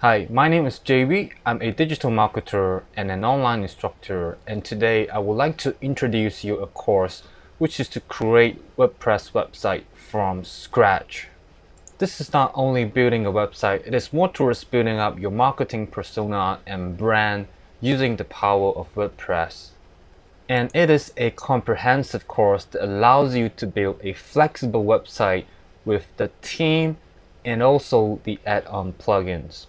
Hi, my name is JB. I'm a digital marketer and an online instructor, and today I would like to introduce you a course which is to create WordPress website from scratch. This is not only building a website, it is more towards building up your marketing persona and brand using the power of WordPress. And it is a comprehensive course that allows you to build a flexible website with the theme and also the add-on plugins.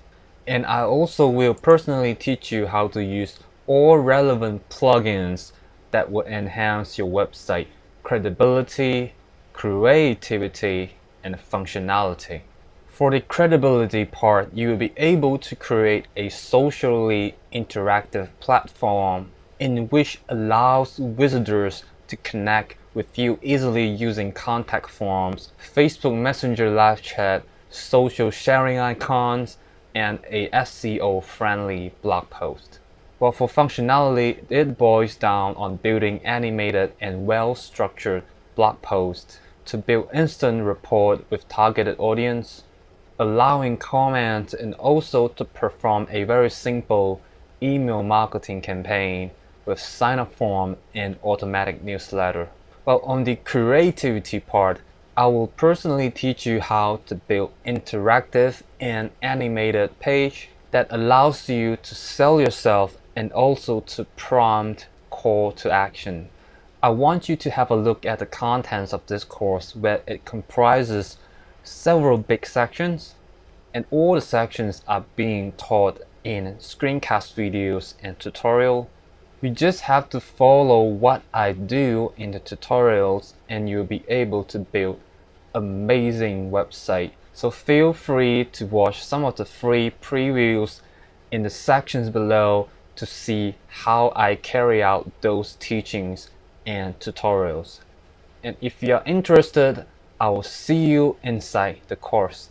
And I also will personally teach you how to use all relevant plugins that will enhance your website credibility, creativity, and functionality. For the credibility part, you will be able to create a socially interactive platform in which allows visitors to connect with you easily using contact forms, Facebook Messenger live chat, social sharing icons, and a SEO-friendly blog post. Well, for functionality, it boils down on building animated and well-structured blog posts to build instant rapport with targeted audience, allowing comments, and also to perform a very simple email marketing campaign with sign-up form and automatic newsletter. Well, on the creativity part, I will personally teach you how to build interactive and animated page that allows you to sell yourself and also to prompt call to action. I want you to have a look at the contents of this course where it comprises several big sections, and all the sections are being taught in screencast videos and tutorial. You just have to follow what I do in the tutorials and you'll be able to build amazing website. So feel free to watch some of the free previews in the sections below to see how I carry out those teachings and tutorials. And if you're interested, I will see you inside the course.